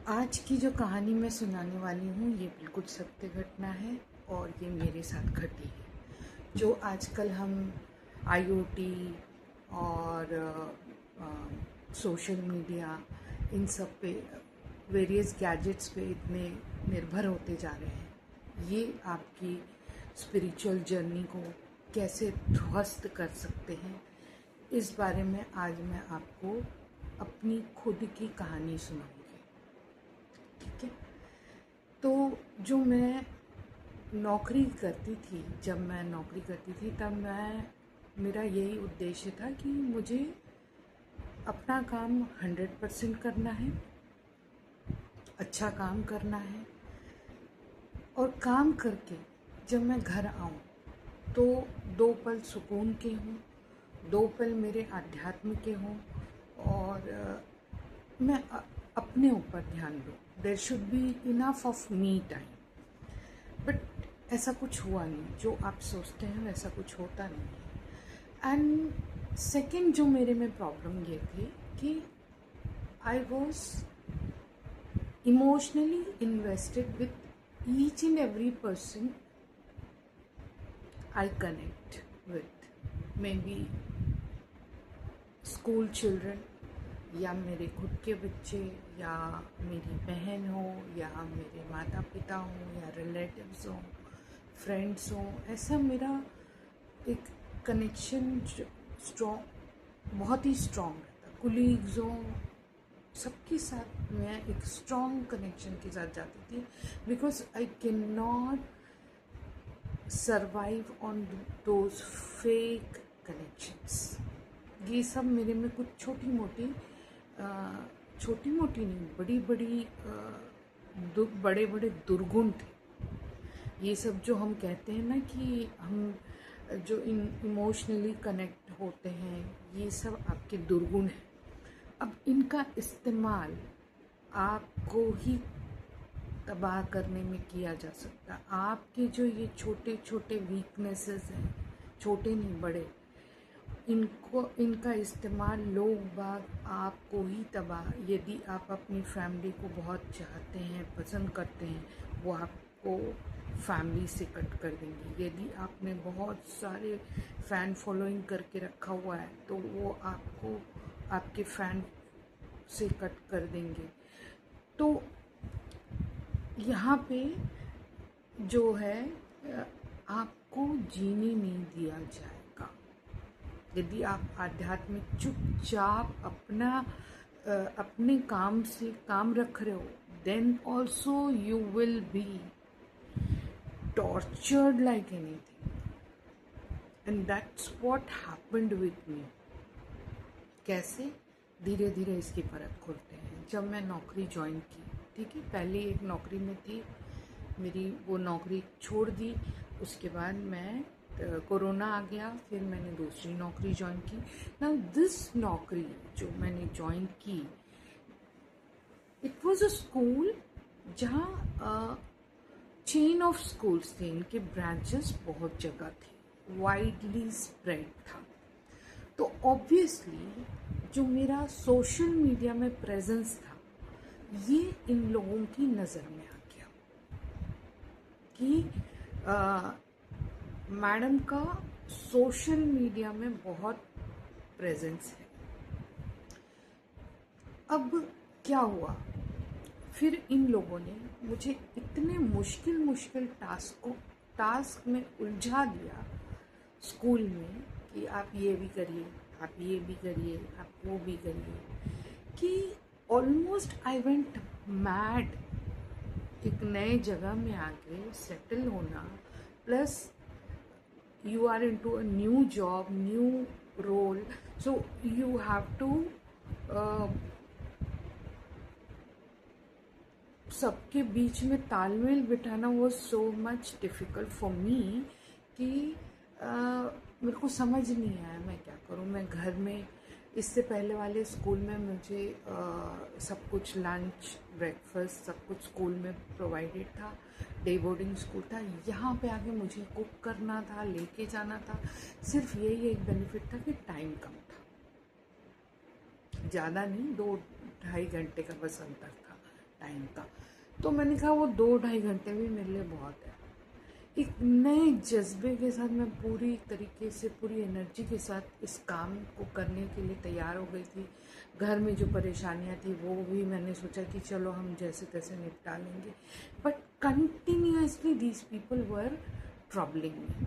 आज की जो कहानी मैं सुनाने वाली हूँ ये बिल्कुल सत्य घटना है और ये मेरे साथ घटी है। जो आजकल हम आईओटी और सोशल मीडिया इन सब पे वेरियस गैजेट्स पे इतने निर्भर होते जा रहे हैं, ये आपकी स्पिरिचुअल जर्नी को कैसे ध्वस्त कर सकते हैं, इस बारे में आज मैं आपको अपनी खुद की कहानी सुनाऊंगी। ठीक है। तो जो मैं नौकरी करती थी, जब मैं नौकरी करती थी तब मेरा यही उद्देश्य था कि मुझे अपना काम 100% करना है, अच्छा काम करना है और काम करके जब मैं घर आऊँ तो 2 पल सुकून के हों, 2 पल मेरे आध्यात्म के हों और मैं अपने ऊपर ध्यान दूँ। There should be enough of me time. But ऐसा कुछ हुआ नहीं, जो आप सोचते हैं वैसा कुछ होता नहीं है। एंड सेकेंड जो मेरे में प्रॉब्लम ये थी कि I was emotionally invested with each and every person I connect with, may be school children या मेरे खुद के बच्चे या मेरी बहन हो या मेरे माता पिता हों या रिलेटिव्स हों, फ्रेंड्स हों। ऐसा मेरा एक कनेक्शन बहुत ही स्ट्रॉन्ग रहता। कुलीग्स हों, सबके साथ मैं एक स्ट्रॉन्ग कनेक्शन के साथ जाती थी, because I can not survive on those fake connections. ये सब मेरे में कुछ छोटी मोटी नहीं, बड़ी बड़ी बड़े बड़े दुर्गुण थे। ये सब जो हम कहते हैं ना कि हम जो इमोशनली कनेक्ट होते हैं, ये सब आपके दुर्गुण हैं। अब इनका इस्तेमाल आपको ही तबाह करने में किया जा सकता है। आपके जो ये छोटे छोटे वीकनेसेस हैं, छोटे नहीं बड़े, इनका इस्तेमाल लोग बाग आपको ही तबाह, यदि आप अपनी फैमिली को बहुत चाहते हैं, पसंद करते हैं, वो आपको फैमिली से कट कर देंगे। यदि आपने बहुत सारे फ़ैन फॉलोइंग करके रखा हुआ है तो वो आपको आपके फ़ैन से कट कर देंगे। तो यहाँ पे जो है आपको जीने नहीं दिया जाएगा। यदि आप आध्यात्मिक चुपचाप अपने काम से काम रख रहे हो, then also you will be tortured like anything, and that's what happened with me. कैसे? धीरे धीरे इसकी परत खोलते हैं। जब मैं नौकरी ज्वाइन की, ठीक है, पहले एक नौकरी में थी, मेरी वो नौकरी छोड़ दी। उसके बाद मैं कोरोना आ गया, फिर मैंने दूसरी नौकरी ज्वाइन की। नाउ दिस नौकरी जो मैंने ज्वाइन की, इट वाज अ स्कूल जहाँ चेन ऑफ स्कूल्स थे, इनके ब्रांचेस बहुत जगह थे, वाइडली स्प्रेड था। तो ऑब्वियसली जो मेरा सोशल मीडिया में प्रेजेंस था, ये इन लोगों की नज़र में आ गया कि मैडम का सोशल मीडिया में बहुत प्रेजेंस है। अब क्या हुआ, फिर इन लोगों ने मुझे इतने मुश्किल टास्क में उलझा दिया स्कूल में कि आप ये भी करिए, आप ये भी करिए, आप वो भी करिए, कि ऑलमोस्ट आई वेंट मैड। एक नए जगह में आके सेटल होना, plus you are into a new job, new role, so you have to सबके बीच में तालमेल बिठाना was so much difficult for me कि मेरे को समझ नहीं आया मैं क्या करूँ। मैं घर में, इससे पहले वाले स्कूल में मुझे सब कुछ लंच ब्रेकफास्ट सब कुछ स्कूल में प्रोवाइडेड था, डे बोर्डिंग स्कूल था। यहाँ पे आके मुझे कुक करना था, लेके जाना था। सिर्फ यही एक बेनिफिट था कि टाइम कम था, ज़्यादा नहीं, 2-2.5 घंटे का बस अंतर था। टाइम का। तो मैंने कहा वो 2-2.5 घंटे भी मेरे लिए बहुत है। एक नए जज्बे के साथ मैं पूरी तरीके से, पूरी एनर्जी के साथ इस काम को करने के लिए तैयार हो गई थी। घर में जो परेशानियां थी वो भी मैंने सोचा कि चलो हम जैसे तैसे निपटा लेंगे, but continuously these people were troubling me.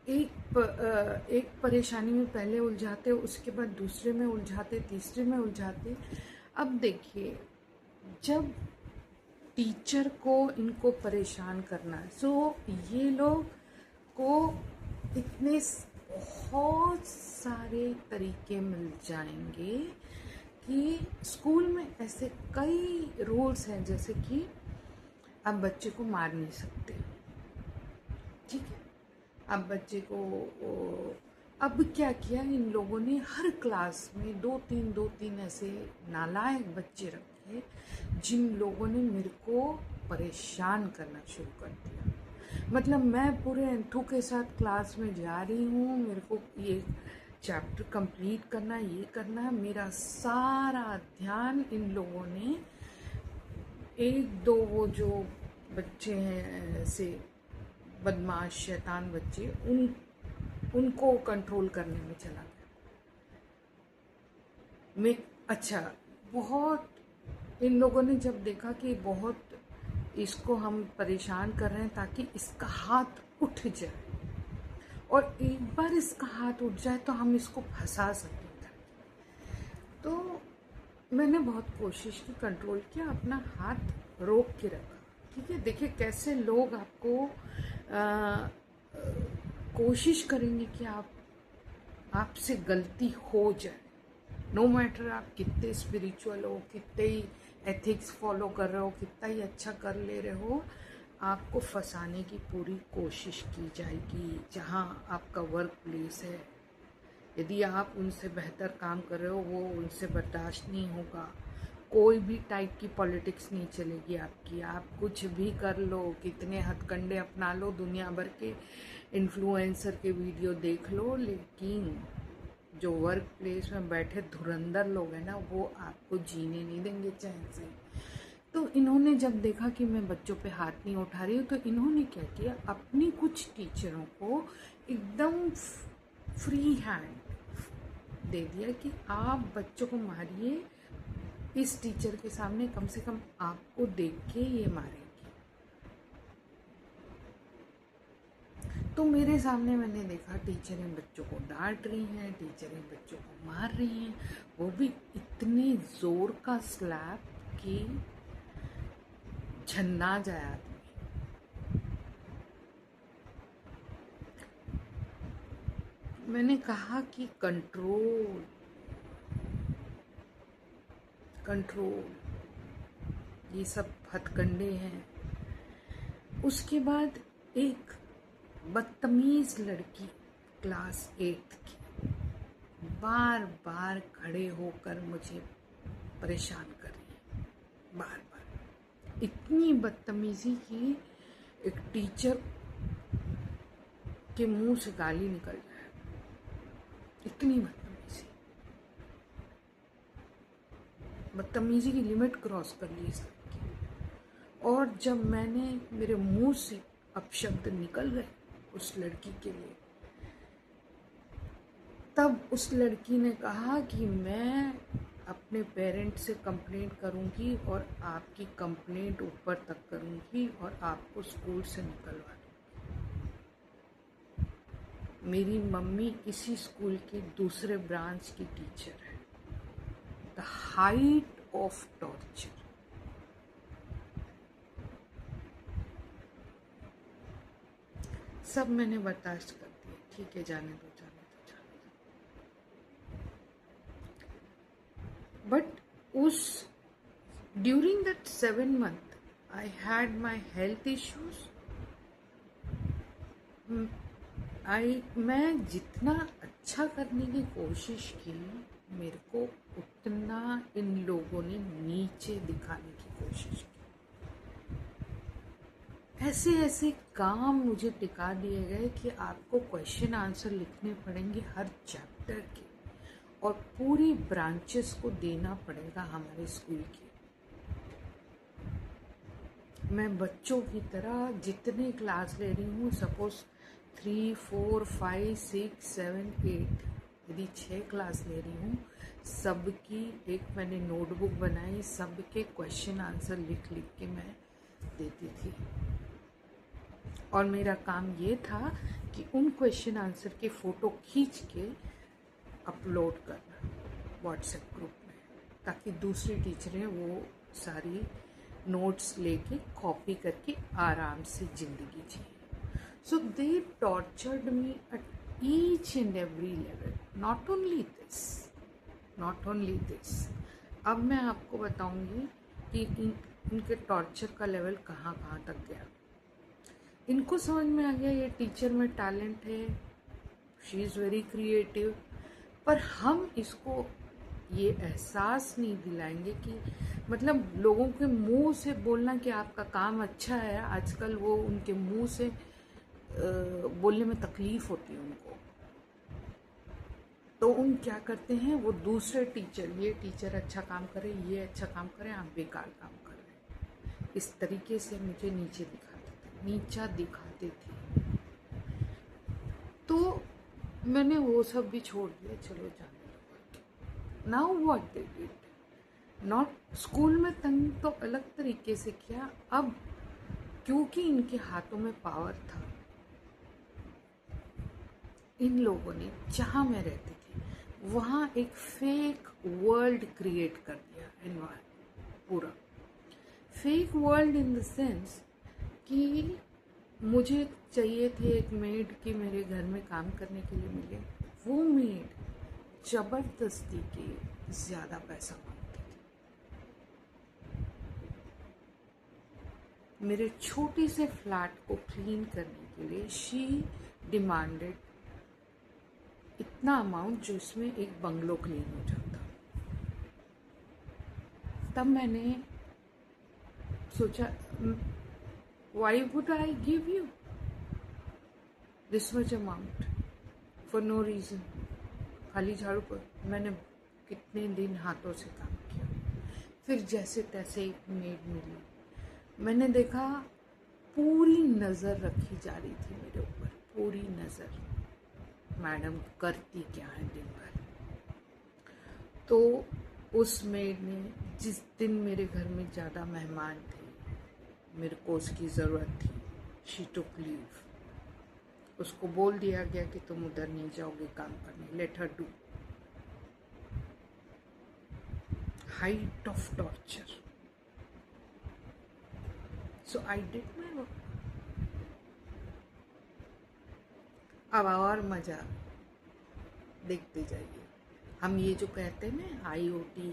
एक परेशानी में पहले उलझाते, उसके बाद दूसरे में उलझाते, तीसरे में उलझाते। अब देखिए, जब टीचर को इनको परेशान करना है, सो ये लोग को इतने बहुत सारे तरीके मिल जाएंगे कि स्कूल में ऐसे कई रूल्स हैं, जैसे कि आप बच्चे को मार नहीं सकते, ठीक है। अब बच्चे को अब क्या किया इन लोगों ने, हर क्लास में 2-3 ऐसे नालायक बच्चे रखे जिन लोगों ने मेरे को परेशान करना शुरू कर दिया। मतलब मैं पूरे एंथू के साथ क्लास में जा रही हूँ, मेरे को ये चैप्टर कंप्लीट करना, ये करना है, मेरा सारा ध्यान इन लोगों ने, एक दो वो जो बच्चे हैं ऐसे बदमाश शैतान बच्चे, उनको कंट्रोल करने में चला गया। मैं अच्छा, बहुत इन लोगों ने जब देखा कि बहुत इसको हम परेशान कर रहे हैं ताकि इसका हाथ उठ जाए, और एक बार इसका हाथ उठ जाए तो हम इसको फंसा सकें, तो मैंने बहुत कोशिश की, कंट्रोल किया, अपना हाथ रोक के रखा, ठीक है। देखिए कैसे लोग आपको कोशिश करेंगे कि आपसे गलती हो जाए, नो मैटर आप कितने स्पिरिचुअल हो, कितने ही एथिक्स फॉलो कर रहे हो, कितना ही अच्छा कर ले रहे हो, आपको फंसाने की पूरी कोशिश की जाएगी। जहाँ आपका वर्क प्लेस है, यदि आप उनसे बेहतर काम कर रहे हो, वो उनसे बर्दाश्त नहीं होगा। कोई भी टाइप की पॉलिटिक्स नहीं चलेगी आपकी, आप कुछ भी कर लो, कितने हथकंडे अपना लो, दुनिया भर के इन्फ्लुएंसर के वीडियो देख लो, लेकिन जो वर्क प्लेस में बैठे धुरंधर लोग हैं ना, वो आपको जीने नहीं देंगे चैन से। तो इन्होंने जब देखा कि मैं बच्चों पे हाथ नहीं उठा रही हूँ, तो इन्होंने क्या किया, अपनी कुछ टीचरों को एकदम फ्री हैंड दे दिया कि आप बच्चों को मारिए, इस टीचर के सामने कम से कम आपको देख के ये मारेंगे। तो मेरे सामने मैंने देखा टीचरें बच्चों को डांट रही हैं, टीचरें बच्चों को मार रही हैं, वो भी इतने जोर का स्लैप कि झन्ना जाए आदमी। मैंने कहा कि कंट्रोल, ये सब हथकंडे हैं। उसके बाद एक बदतमीज लड़की क्लास 8 की बार बार खड़े होकर मुझे परेशान कर रही है, बार बार, इतनी बदतमीजी की एक टीचर के मुंह से गाली निकल जाए, इतनी बदतमीजी की लिमिट क्रॉस कर ली इस लड़की। और जब मेरे मुंह से अपशब्द निकल गए उस लड़की के लिए, तब उस लड़की ने कहा कि मैं अपने पेरेंट से कंप्लेंट करूंगी और आपकी कंप्लेंट ऊपर तक करूंगी और आपको स्कूल से निकलवा दूंगी। मेरी मम्मी इसी स्कूल की दूसरे ब्रांच की टीचर है। The height of torture. सब मैंने बर्दाश्त कर दिया, ठीक है, जाने दो। But during that 7 month I had my health issues. मैं जितना अच्छा करने की कोशिश की, मेरे को उतना इन लोगों ने नीचे दिखाने की कोशिश की। ऐसे ऐसे काम मुझे टिका दिए गए कि आपको क्वेश्चन आंसर लिखने पड़ेंगे हर चैप्टर के, और पूरी ब्रांचेस को देना पड़ेगा हमारे स्कूल की। मैं बच्चों की तरह जितने क्लास ले रही हूँ, सपोज 3, 4, 5, 6, 7, 8, यदि 6 क्लास ले रही हूँ, सबकी एक मैंने नोटबुक बनाई, सबके क्वेश्चन आंसर लिख लिख के मैं देती थी। और मेरा काम ये था कि उन क्वेश्चन आंसर के फ़ोटो खींच के अपलोड करना व्हाट्सएप ग्रुप में, ताकि दूसरी टीचरें वो सारी नोट्स लेके कॉपी करके आराम से ज़िंदगी जिए। So they tortured me at each and every level, not only this. अब मैं आपको बताऊंगी कि इनके टॉर्चर का लेवल कहाँ कहाँ तक गया। इनको समझ में आ गया ये टीचर में टैलेंट है, शी इज़ वेरी क्रिएटिव, पर हम इसको ये एहसास नहीं दिलाएंगे कि मतलब लोगों के मुंह से बोलना कि आपका काम अच्छा है, आजकल वो उनके मुंह से बोलने में तकलीफ होती है उनको। तो उन क्या करते हैं, वो दूसरे टीचर, ये टीचर अच्छा काम करे, ये अच्छा काम करे, आप बेकार काम कर रहे हैं, इस तरीके से मुझे नीचा दिखाते थे। तो मैंने वो सब भी छोड़ दिया, चलो जाने दो। Now what they did, not school में तंग तो अलग तरीके से किया, अब क्योंकि इनके हाथों में पावर था, इन लोगों ने जहाँ मैं रहती थी वहाँ एक फेक वर्ल्ड क्रिएट कर दिया। एनवायरमेंट पूरा fake world in the sense कि मुझे चाहिए थे एक मेड कि मेरे घर में काम करने के लिए मिले, वो मेड जबरदस्ती के ज़्यादा पैसा मांगती थी। मेरे छोटे से फ्लैट को क्लीन करने के लिए शी डिमांडेड इतना अमाउंट जो इसमें एक बंगलो क्लीन हो जाता। तब मैंने सोचा, why would I give you this much amount for no reason? खाली झाड़ू पर मैंने कितने दिन हाथों से काम किया। फिर जैसे तैसे एक मेड मिली, मैंने देखा पूरी नज़र रखी जा रही थी मेरे ऊपर, पूरी नज़र, मैडम करती क्या है दिन भर। तो उस मेड ने, जिस दिन मेरे घर में ज़्यादा मेहमान थे, मेरे को उसकी ज़रूरत थी, शी टुक लीव। उसको बोल दिया गया कि तुम उधर नहीं जाओगे काम करने, let her do. Height of torture. So I did my work. अब और मज़ा देखते जाइए। हम ये जो कहते हैं ना IoT,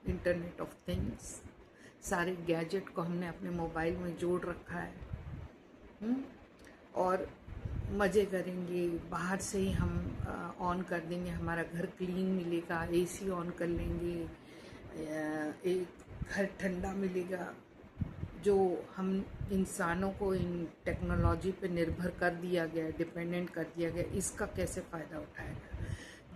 इंटरनेट ऑफ थिंग्स, सारे गैजेट को हमने अपने मोबाइल में जोड़ रखा है, और मज़े करेंगे। बाहर से ही हम ऑन कर देंगे, हमारा घर क्लीन मिलेगा, AC ऑन कर लेंगे, एक घर ठंडा मिलेगा। जो हम इंसानों को इन टेक्नोलॉजी पे निर्भर कर दिया गया, डिपेंडेंट कर दिया गया, इसका कैसे फ़ायदा उठाएगा।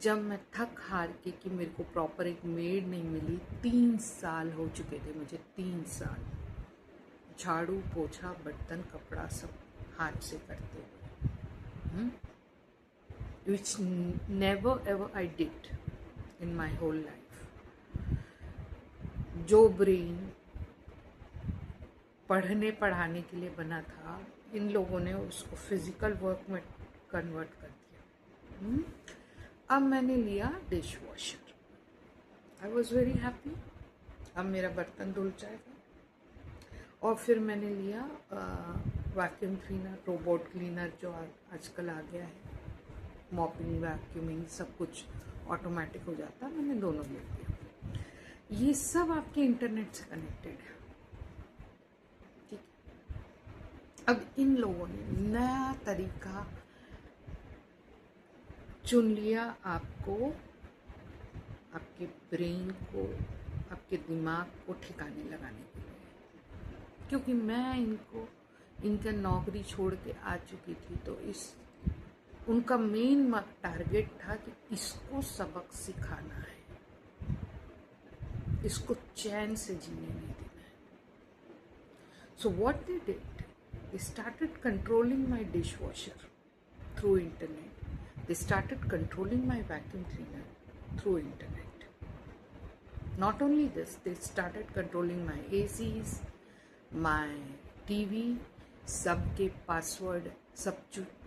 जब मैं थक हार के कि मेरे को प्रॉपर एक मेड नहीं मिली, 3 साल हो चुके थे मुझे, 3 साल झाड़ू पोछा बर्तन कपड़ा सब हाथ से करते हुए, which never ever I did in my whole life. जो ब्रेन पढ़ने पढ़ाने के लिए बना था, इन लोगों ने उसको फिजिकल वर्क में कन्वर्ट कर दिया। अब मैंने लिया dish washer, I was very happy, अब मेरा बर्तन धुल जाएगा। और फिर मैंने लिया वैक्यूम क्लीनर, रोबोट क्लीनर जो आजकल आ गया है, मॉपिंग वैक्यूमिंग सब कुछ ऑटोमेटिक हो जाता है, मैंने दोनों ले लिया। ये सब आपके इंटरनेट से कनेक्टेड है, ठीक है। अब इन लोगों ने नया तरीका चुन लिया आपको, आपके ब्रेन को, आपके दिमाग को ठिकाने लगाने के लिए। क्योंकि मैं इनका नौकरी छोड़ के आ चुकी थी, तो इस उनका मेन टारगेट था कि इसको सबक सिखाना है, इसको चैन से जीने नहीं देना है. So what they did, they started controlling my dishwasher through internet. They started controlling my vacuum cleaner through internet. Not only this, they started controlling my ACs, my TV, सबके पासवर्ड, सब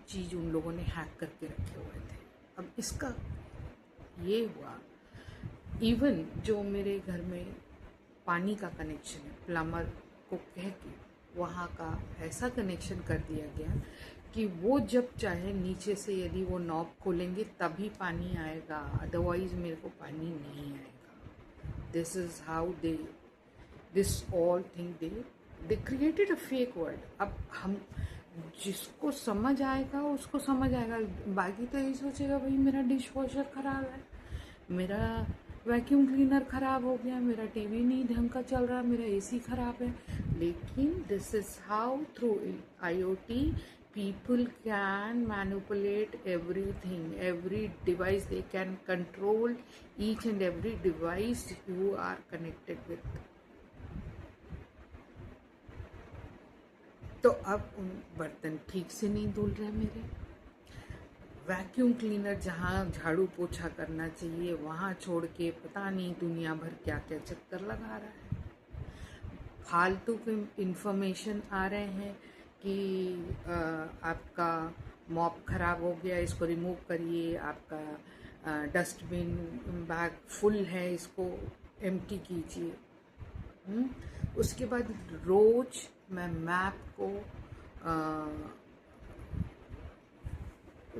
चीज़ उन लोगों ने हैक करके रखे हुए थे. अब इसका ये हुआ, इवन जो मेरे घर में पानी का कनेक्शन है, प्लम्बर को कह के वहाँ का ऐसा कनेक्शन कर दिया गया कि वो जब चाहे नीचे से यदि वो नॉब खोलेंगे तभी पानी आएगा, अदरवाइज मेरे को पानी नहीं आएगा. This is how this all thing they created a fake world. अब हम जिसको समझ आएगा उसको समझ आएगा, बाकी तो यही सोचेगा भाई मेरा डिश वॉशर ख़राब है, मेरा वैक्यूम क्लीनर ख़राब हो गया, मेरा टीवी नहीं ढंग का चल रहा, मेरा एसी ख़राब है. लेकिन this is how through IoT people can manipulate everything, every device. They can control each and every device you are connected with. तो अब उन बर्तन ठीक से नहीं धुल रहे मेरे, वैक्यूम क्लीनर जहाँ झाड़ू पोछा करना चाहिए वहाँ छोड़ के पता नहीं दुनिया भर क्या क्या चक्कर लगा रहा है. फालतू के इंफॉर्मेशन आ रहे हैं कि आपका मॉप ख़राब हो गया, इसको रिमूव करिए, आपका डस्टबिन बैग फुल है, इसको एम्प्टी कीजिए. उसके बाद रोज़ मैं मैप को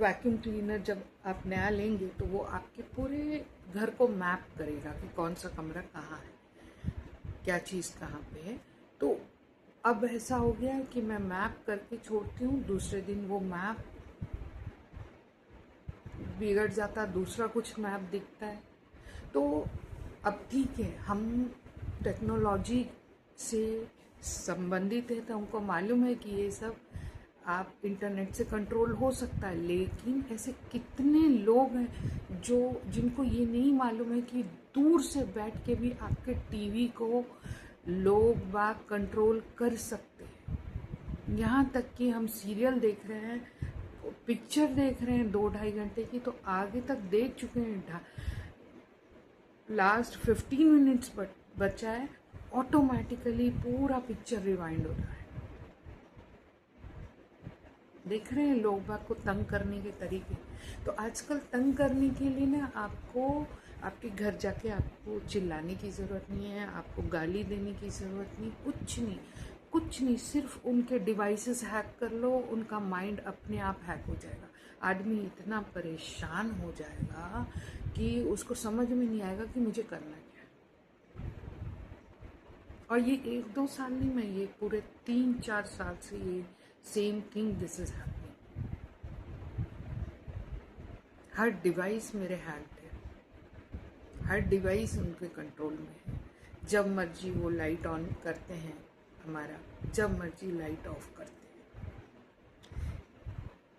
वैक्यूम क्लीनर जब आप नया लेंगे तो वो आपके पूरे घर को मैप करेगा कि कौन सा कमरा कहाँ है, क्या चीज़ कहाँ पे है. तो अब ऐसा हो गया है कि मैं मैप करके छोड़ती हूँ, दूसरे दिन वो मैप बिगड़ जाता, दूसरा कुछ मैप दिखता है. तो अब ठीक है, हम टेक्नोलॉजी से संबंधित है तो हमको मालूम है कि ये सब आप इंटरनेट से कंट्रोल हो सकता है. लेकिन ऐसे कितने लोग हैं जिनको ये नहीं मालूम है कि दूर से बैठ के भी आपके टीवी को लोग बाग कंट्रोल कर सकते हैं. यहाँ तक कि हम सीरियल देख रहे हैं, पिक्चर देख रहे हैं 2-2.5 घंटे की, तो आगे तक देख चुके हैं, लास्ट 15 मिनट्स बचा है, ऑटोमेटिकली पूरा पिक्चर रिवाइंड हो रहा है. देख रहे हैं लोग बाग को तंग करने के तरीके. तो आजकल तंग करने के लिए ना आपको आपके घर जाके आपको चिल्लाने की ज़रूरत नहीं है, आपको गाली देने की ज़रूरत नहीं, कुछ नहीं, सिर्फ उनके डिवाइसेस हैक कर लो, उनका माइंड अपने आप हैक हो जाएगा. आदमी इतना परेशान हो जाएगा कि उसको समझ में नहीं आएगा कि मुझे करना क्या है. और ये 1-2 साल नहीं, मैं ये पूरे 3-4 साल से ये same thing this is happening. Her device मेरे हैक्ड है, हर डिवाइस उनके कंट्रोल में है. जब मर्जी वो लाइट ऑन करते हैं हमारा, जब मर्जी लाइट ऑफ करते हैं.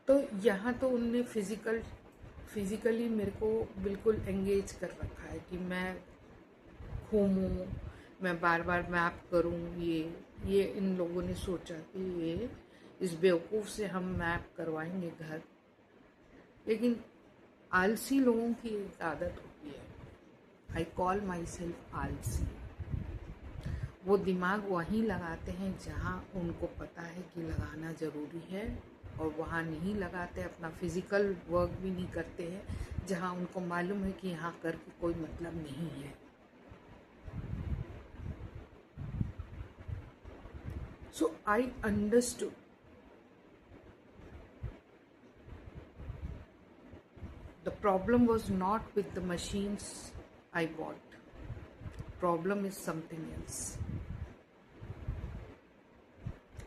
तो यहाँ तो उनने फिजिकली मेरे को बिल्कुल एंगेज कर रखा है कि मैं घूमूं, मैं बार बार मैप करूं. ये इन लोगों ने सोचा कि ये इस बेवकूफ़ से हम मैप करवाएंगे घर. लेकिन आलसी लोगों की एक आदत होती है, आई कॉल माई सेल्फ आलसी. वो दिमाग वहीं लगाते हैं जहाँ उनको पता है कि लगाना ज़रूरी है, और वहाँ नहीं लगाते. अपना फिज़िकल वर्क भी नहीं करते हैं जहाँ उनको मालूम है कि यहाँ करके कोई मतलब नहीं है. So I understood the problem was not with the machines I bought. Problem is something else.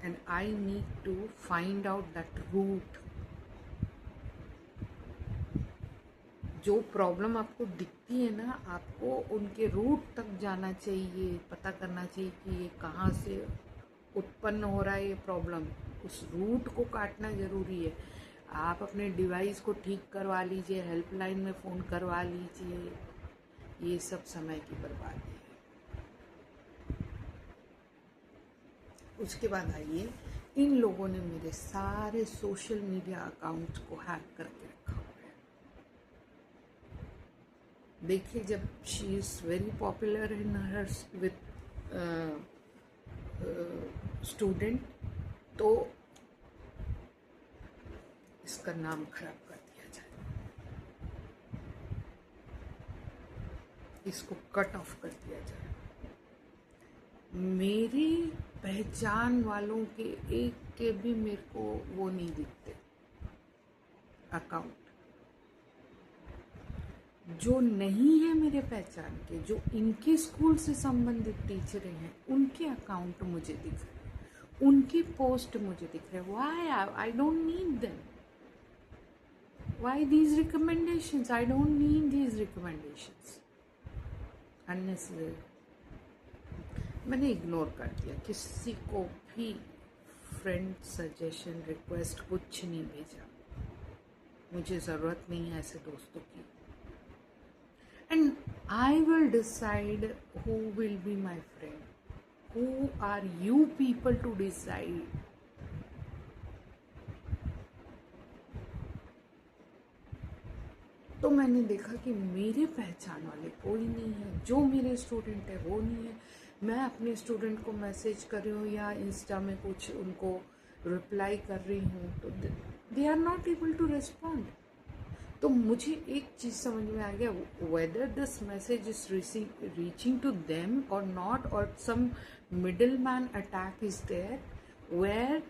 And I need to find out that root. जो प्रॉब्लम आपको दिखती है ना, आपको उनके रूट तक जाना चाहिए, पता करना चाहिए कि ये कहाँ से उत्पन्न हो रहा है ये प्रॉब्लम. उस रूट को काटना ज़रूरी है. आप अपने डिवाइस को ठीक करवा लीजिए, हेल्पलाइन में फ़ोन करवा लीजिए, ये सब समय की बर्बादी है। उसके बाद आइए, इन लोगों ने मेरे सारे सोशल मीडिया अकाउंट्स को हैक करके रखा हुआ है। देखिए, जब she is very popular in her with student, तो इसका नाम खराब कर दिया जाए, इसको कट ऑफ कर दिया जाए। मेरी पहचान वालों के एक के भी मेरे को वो नहीं दिखते अकाउंट। जो नहीं है मेरे पहचान के, जो इनके स्कूल से संबंधित टीचरें हैं, उनके अकाउंट मुझे दिख रहे हैं, उनकी पोस्ट मुझे दिख रहे हैं। Why? I don't need them. Why these recommendations? I don't need these recommendations. Unnecessary. मैंने इग्नोर कर दिया, किसी को भी फ्रेंड सजेशन रिक्वेस्ट कुछ नहीं भेजा। मुझे ज़रूरत नहीं है ऐसे दोस्तों की। And I will decide who will be my friend. Who are you people to decide? तो मैंने देखा कि मेरे पहचान वाले कोई नहीं है, जो मेरे स्टूडेंट है वो नहीं है। मैं अपने स्टूडेंट को मैसेज कर रही हूँ या इंस्टा में कुछ उनको रिप्लाई कर रही हूँ, तो they are not able to respond. तो मुझे एक चीज़ समझ में आ गया, whether this message is reaching to them और नॉट, और some middle man attack is there where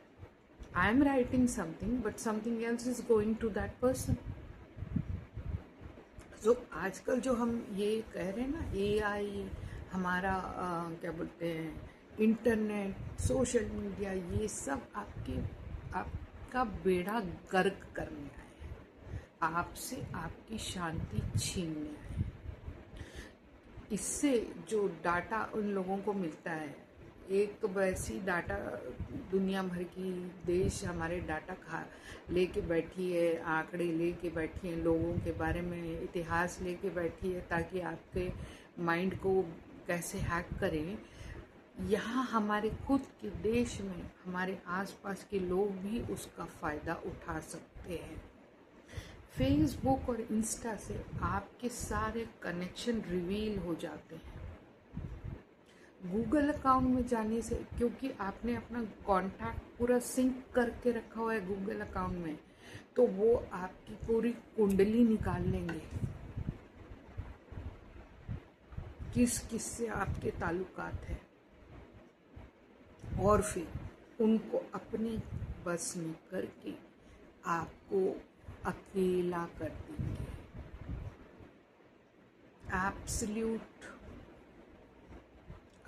I am writing something but something else is going to that person. जो आजकल जो हम ये कह रहे हैं ना, AI हमारा क्या बोलते हैं, इंटरनेट, सोशल मीडिया, ये सब आपका बेड़ा गर्क करने आए हैं, आपसे आपकी शांति छीनने आए हैं। इससे जो डाटा उन लोगों को मिलता है, एक तो वैसी डाटा दुनिया भर की देश हमारे डाटा खा लेके बैठी है, आंकड़े लेके बैठी है, लोगों के बारे में इतिहास लेके बैठी है, ताकि आपके माइंड को कैसे हैक करें। यहाँ हमारे खुद के देश में हमारे आसपास के लोग भी उसका फ़ायदा उठा सकते हैं। फेसबुक और इंस्टा से आपके सारे कनेक्शन रिवील हो जाते हैं। गूगल अकाउंट में जाने से, क्योंकि आपने अपना कॉन्टैक्ट पूरा सिंक करके रखा हुआ है गूगल अकाउंट में, तो वो आपकी पूरी कुंडली निकाल लेंगे, किस किस से आपके ताल्लुकात है, और फिर उनको अपने बस में करके आपको अकेला कर देंगे। Absolute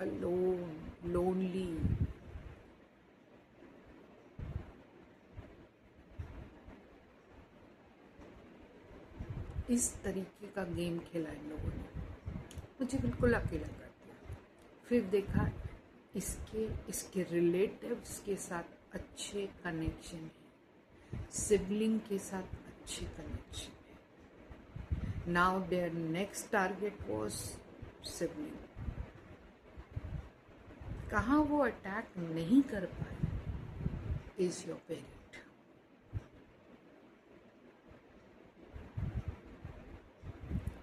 alone, lonely. इस तरीके का गेम खेला इन लोगों ने, मुझे बिल्कुल अकेला कर दिया। फिर देखा इसके रिलेटिव्स के साथ अच्छे कनेक्शन है, सिबलिंग के साथ अच्छे कनेक्शन है। Now their next target was sibling. कहाँ वो अटैक नहीं कर पाए इज योर पेरेंट।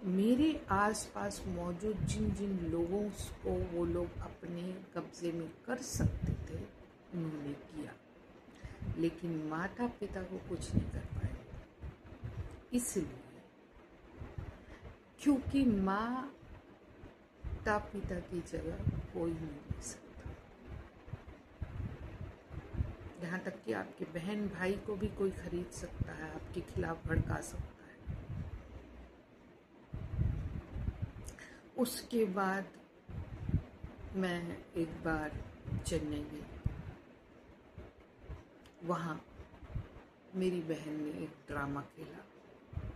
मेरे आसपास मौजूद जिन जिन लोगों को वो लोग अपने कब्जे में कर सकते थे, उन्होंने किया, लेकिन माता पिता को कुछ नहीं कर पाए। इसलिए क्योंकि माता पिता की जगह कोई नहीं ले सकता। यहाँ तक कि आपके बहन भाई को भी कोई खरीद सकता है, आपके खिलाफ भड़का सकता है। उसके बाद मैं एक बार चेन्नई गई, वहाँ मेरी बहन ने एक ड्रामा खेला।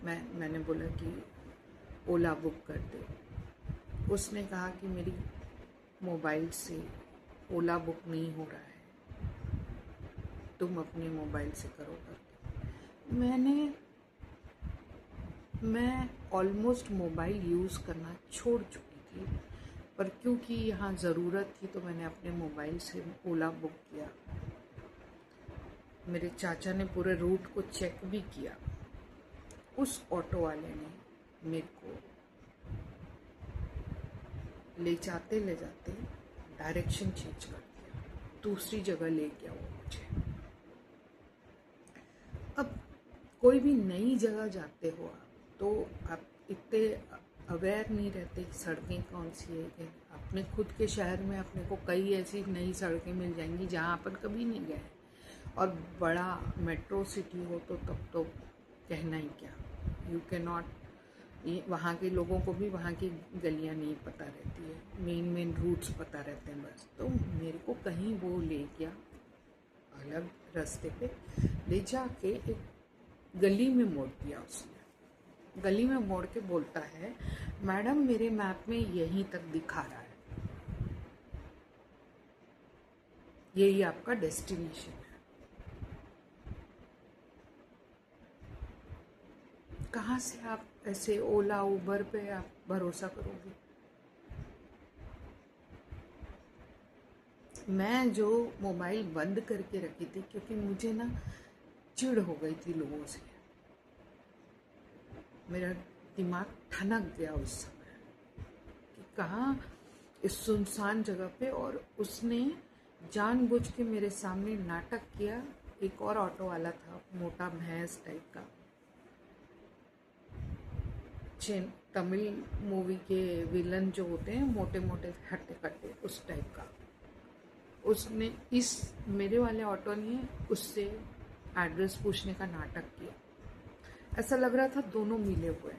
मैंने बोला कि ओला बुक कर दे। उसने कहा कि मेरी मोबाइल से ओला बुक नहीं हो रहा है, तुम अपने मोबाइल से करो करके। मैं ऑलमोस्ट मोबाइल यूज़ करना छोड़ चुकी थी, पर क्योंकि यहाँ ज़रूरत थी तो मैंने अपने मोबाइल से ओला बुक किया। मेरे चाचा ने पूरे रूट को चेक भी किया। उस ऑटो वाले ने मेरे को ले जाते डायरेक्शन चेंज कर दिया, दूसरी जगह ले गया वो मुझे। अब कोई भी नई जगह जाते हो आप, तो आप इतने अवेयर नहीं रहते कि सड़कें कौन सी है। अपने खुद के शहर में अपने को कई ऐसी नई सड़कें मिल जाएंगी जहाँ अपन कभी नहीं गए, और बड़ा मेट्रो सिटी हो तो तब तो कहना ही क्या। यू कैन नॉट, वहाँ के लोगों को भी वहाँ की गलियाँ नहीं पता रहती है, मेन रूट्स पता रहते हैं बस। तो मेरे को कहीं वो ले गया अलग रास्ते पे, ले जाके एक गली में मोड़ दिया उसने। गली में मोड़ के बोलता है, मैडम मेरे मैप में यहीं तक दिखा रहा है, यही आपका डेस्टिनेशन है। कहाँ से आप ऐसे ओला उबर पे आप भरोसा करोगे? मैं जो मोबाइल बंद करके रखी थी, क्योंकि मुझे ना चिढ़ हो गई थी लोगों से, मेरा दिमाग ठनक गया उस समय कि कहाँ इस सुनसान जगह पे। और उसने जानबूझ के मेरे सामने नाटक किया। एक और ऑटो वाला था, मोटा भैंस टाइप का, तमिल मूवी के विलन जो होते हैं मोटे मोटे हट्टे कट्टे, उस टाइप का। उसने इस मेरे वाले ऑटो ने उससे एड्रेस पूछने का नाटक किया। ऐसा लग रहा था दोनों मिले हुए।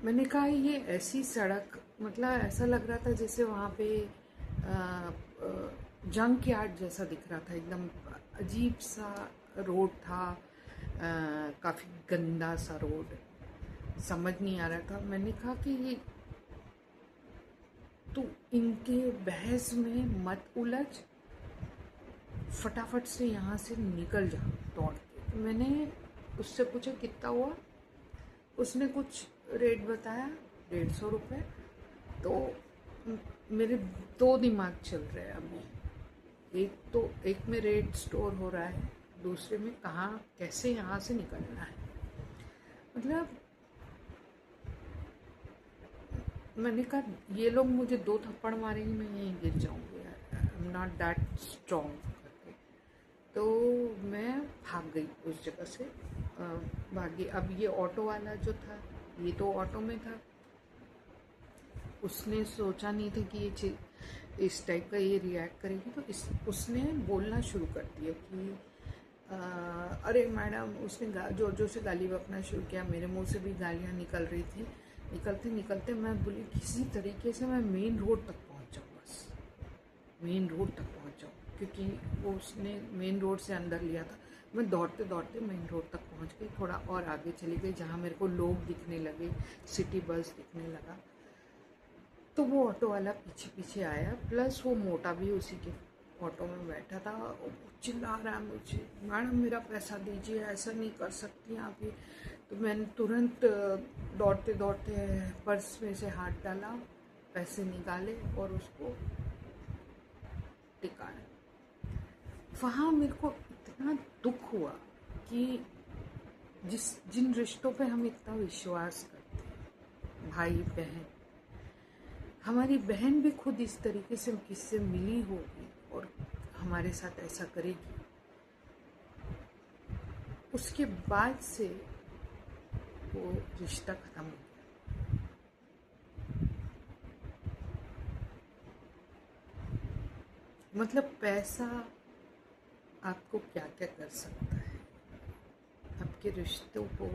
मैंने कहा ये ऐसी सड़क, मतलब ऐसा लग रहा था जैसे वहाँ पे जंक यार्ड जैसा दिख रहा था, एकदम अजीब सा रोड था, काफ़ी गंदा सा रोड, समझ नहीं आ रहा था। मैंने कहा कि ये तू इनके बहस में मत उलझ, फटाफट से यहाँ से निकल जा दौड़ के। मैंने उससे पूछा कितना हुआ, उसने कुछ रेट बताया, 150 रुपये। तो मेरे दो दिमाग चल रहे हैं अभी। एक में रेट स्टोर हो रहा है, दूसरे में कहाँ कैसे यहाँ से निकलना है। मतलब मैंने कहा ये लोग मुझे 2 थप्पड़ मारेंगे, मैं यहीं गिर जाऊँगी, I am not that strong करके। तो मैं भाग गई उस जगह से, भागी। अब ये ऑटो वाला जो था, ये तो ऑटो में था, उसने सोचा नहीं था कि ये इस टाइप का ये रिएक्ट करेगी। तो उसने बोलना शुरू कर दिया कि अरे मैडम, उसने जोर जोर से गाली बकना शुरू किया। मेरे मुंह से भी गालियाँ निकल रही थी। निकलते निकलते मैं बोली किसी तरीके से मैं मेन रोड तक पहुंच जाऊँ, बस मेन रोड तक पहुंच जाऊँ, क्योंकि वो उसने मेन रोड से अंदर लिया था। मैं दौड़ते दौड़ते मेन रोड तक पहुंच गई, थोड़ा और आगे चली गई जहाँ मेरे को लोग दिखने लगे, सिटी बस दिखने लगा। तो वो ऑटो वाला पीछे पीछे आया, प्लस वो मोटा भी उसी के ऑटो में बैठा था। वो चिल्ला रहा है मुझे, मैडम मेरा पैसा दीजिए, ऐसा नहीं कर सकती आप ये। तो मैंने तुरंत दौड़ते दौड़ते पर्स में से हाथ डाला, पैसे निकाले और उसको टिकाया। वहाँ मेरे को इतना दुख हुआ कि जिन रिश्तों पे हम इतना विश्वास करते हैं, भाई बहन, हमारी बहन भी खुद इस तरीके से किससे मिली होगी और हमारे साथ ऐसा करेगी। उसके बाद से वो रिश्ता खत्म हो गया। मतलब पैसा आपको क्या क्या कर सकता है, आपके रिश्तों को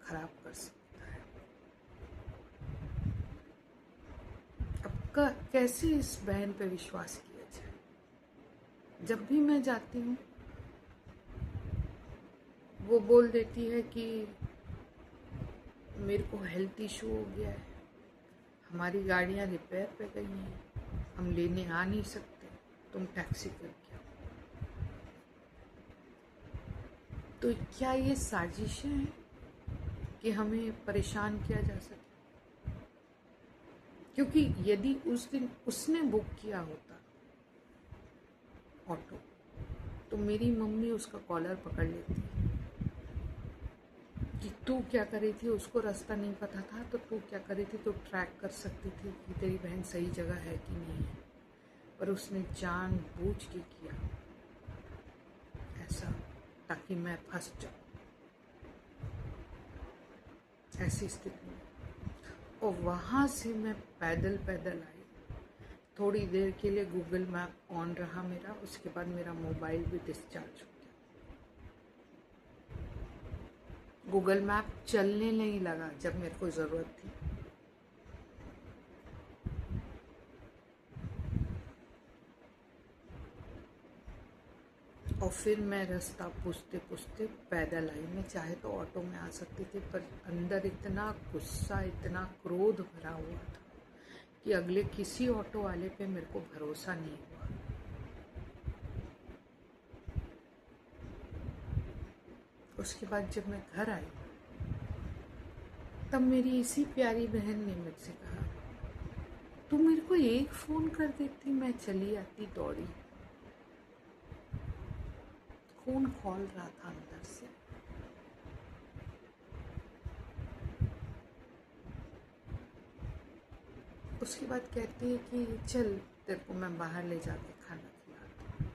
खराब कर सकता है। आपका कैसे इस बहन पे विश्वास किया जाए? जब भी मैं जाती हूँ वो बोल देती है कि मेरे को हेल्थ इशू हो गया है, हमारी गाड़ियाँ रिपेयर पे गई हैं, हम लेने आ नहीं सकते, तुम टैक्सी करके आओ। तो क्या ये साजिशें हैं कि हमें परेशान किया जा सके? क्योंकि यदि उस दिन उसने बुक किया होता ऑटो तो मेरी मम्मी उसका कॉलर पकड़ लेती कि तू क्या करी थी, उसको रास्ता नहीं पता था तो तू क्या करी थी, तो ट्रैक कर सकती थी कि तेरी बहन सही जगह है कि नहीं है। पर उसने जानबूझ के किया ऐसा ताकि मैं फंस जाऊं ऐसी स्थिति में। और वहाँ से मैं पैदल पैदल आई। थोड़ी देर के लिए गूगल मैप ऑन रहा मेरा, उसके बाद मेरा मोबाइल भी डिस्चार्ज हो गया। गूगल मैप चलने नहीं लगा जब मेरे को ज़रूरत थी। और फिर मैं रास्ता पूछते पूछते पैदल आई। मैं चाहे तो ऑटो में आ सकती थी, पर अंदर इतना गुस्सा, इतना क्रोध भरा हुआ था कि अगले किसी ऑटो वाले पे मेरे को भरोसा नहीं हुआ। उसके बाद जब मैं घर आई तब मेरी इसी प्यारी बहन ने मुझसे कहा, तू मेरे को एक फ़ोन कर देती, मैं चली आती दौड़ी। खून खौल रहा था अंदर से। उसके बाद कहती है कि चल तेरे को मैं बाहर ले जाके खाना खिलाती हूँ।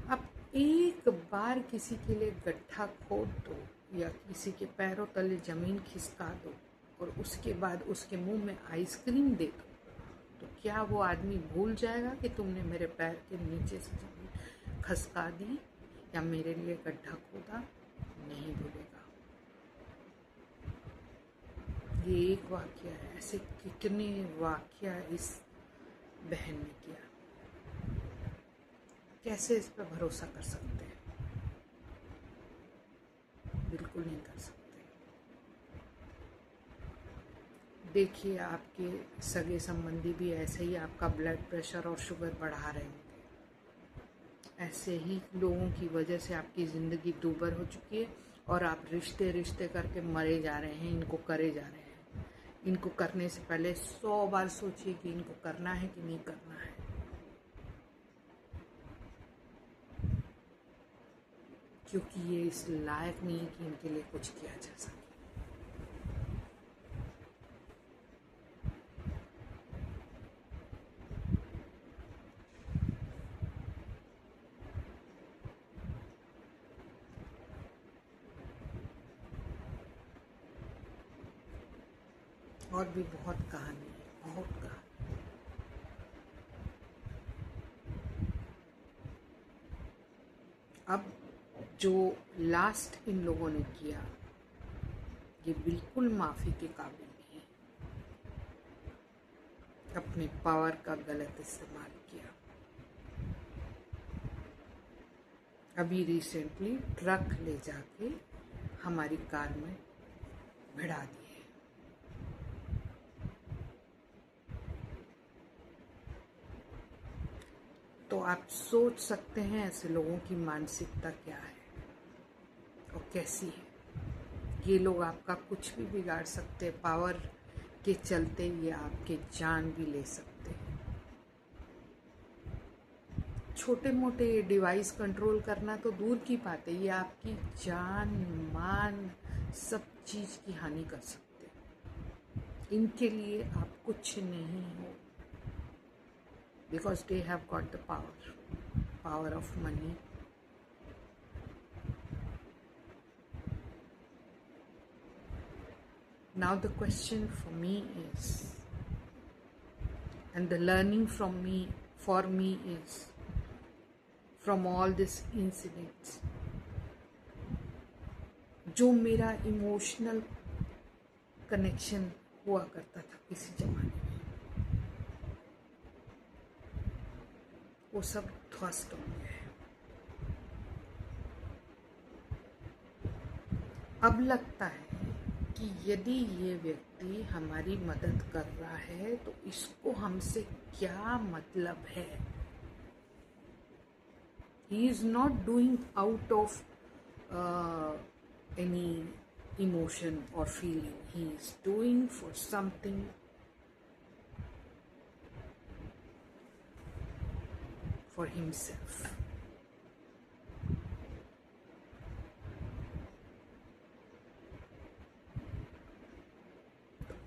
अब एक बार किसी के लिए गड्ढा खोद दो या किसी के पैरों तले ज़मीन खिसका दो और उसके बाद उसके मुंह में आइसक्रीम दे दो, तो क्या वो आदमी भूल जाएगा कि तुमने मेरे पैर के नीचे से ज़मीन खसका दी या मेरे लिए गड्ढा खोदा? नहीं भूलेगा। ये एक वाकया है, ऐसे कितने वाकया इस बहन ने किया। कैसे इस पर भरोसा कर सकते हैं? बिल्कुल नहीं कर सकते। देखिए, आपके सगे संबंधी भी ऐसे ही आपका ब्लड प्रेशर और शुगर बढ़ा रहे होंगे। ऐसे ही लोगों की वजह से आपकी ज़िंदगी दूभर हो चुकी है और आप रिश्ते रिश्ते करके मरे जा रहे हैं, इनको करे जा रहे हैं। इनको करने से पहले 100 बार सोचिए कि इनको करना है कि नहीं करना है। क्योंकि ये इस लायक नहीं है कि इनके लिए कुछ किया जा सके। और भी बहुत कहानी है, बहुत कहानी। अब जो लास्ट इन लोगों ने किया ये बिल्कुल माफ़ी के काबिल नहीं है। अपने पावर का गलत इस्तेमाल किया। अभी रिसेंटली ट्रक ले जाके हमारी कार में भिड़ा दिए। तो आप सोच सकते हैं ऐसे लोगों की मानसिकता क्या है और कैसी है। ये लोग आपका कुछ भी बिगाड़ सकते हैं। पावर के चलते ये आपके जान भी ले सकते हैं। छोटे मोटे डिवाइस कंट्रोल करना तो दूर की बात है, ये आपकी जान मान सब चीज़ की हानि कर सकते हैं। इनके लिए आप कुछ नहीं हो, because they have got the power of money. Now the question for me is, and the learning from me, for me is, from all these incidents, जो मेरा इमोशनल कनेक्शन हुआ करता था किसी ज़माने में, वो सब ध्वस्त हो गया है। अब लगता है कि यदि ये व्यक्ति हमारी मदद कर रहा है तो इसको हमसे क्या मतलब है। He is not doing out of any emotion or feeling. He is doing for something for himself.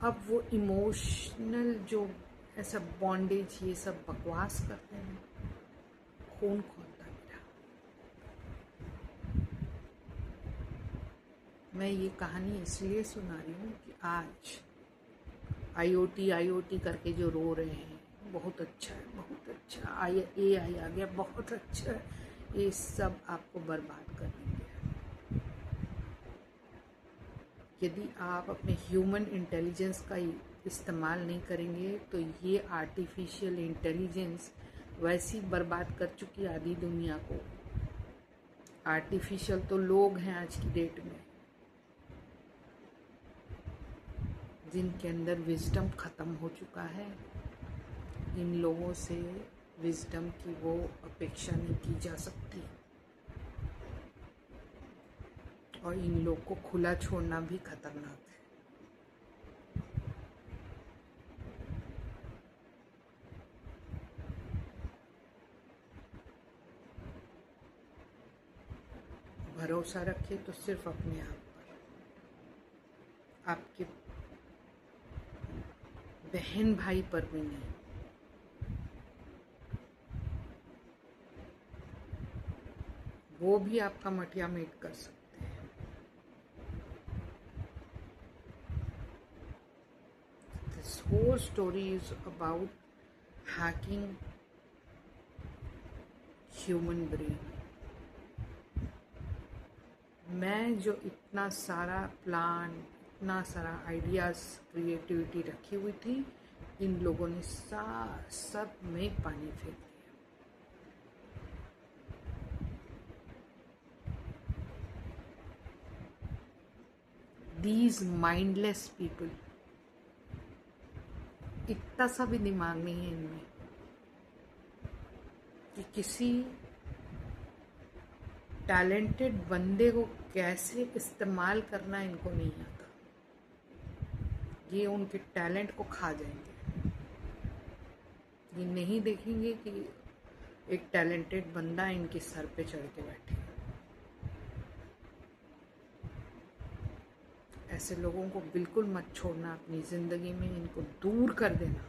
अब वो इमोशनल जो ऐसा बॉन्डेज ये सब बकवास करते हैं, खून खोलता मेरा। मैं ये कहानी इसलिए सुना रही हूँ कि आज IoT करके जो रो रहे हैं, बहुत अच्छा है, बहुत अच्छा, AI आ गया, बहुत अच्छा है, ये सब आपको बर्बाद कर देंगे। यदि आप अपने ह्यूमन इंटेलिजेंस का इस्तेमाल नहीं करेंगे तो ये आर्टिफिशियल इंटेलिजेंस वैसी बर्बाद कर चुकी आधी दुनिया को। आर्टिफिशियल तो लोग हैं आज की डेट में, जिनके अंदर विजडम ख़त्म हो चुका है। इन लोगों से विजडम की वो अपेक्षा नहीं की जा सकती, और इन लोग को खुला छोड़ना भी खतरनाक है। भरोसा रखिए तो सिर्फ अपने आप पर, आपके बहन भाई पर भी नहीं। वो भी आपका मटिया मेट कर सकते हैं। This whole story is about hacking human brain. मैं जो इतना सारा प्लान, इतना सारा आइडियाज़, क्रिएटिविटी रखी हुई थी, इन लोगों ने सब में पानी फेंक दिया। These mindless people, इतना सा भी दिमाग नहीं है इनमें कि किसी टैलेंटेड बंदे को कैसे इस्तेमाल करना इनको नहीं आता। ये उनके टैलेंट को खा जाएंगे। ये नहीं देखेंगे कि एक टैलेंटेड बंदा इनके सर पे चढ़ के बैठे। ऐसे लोगों को बिल्कुल मत छोड़ना अपनी ज़िंदगी में, इनको दूर कर देना।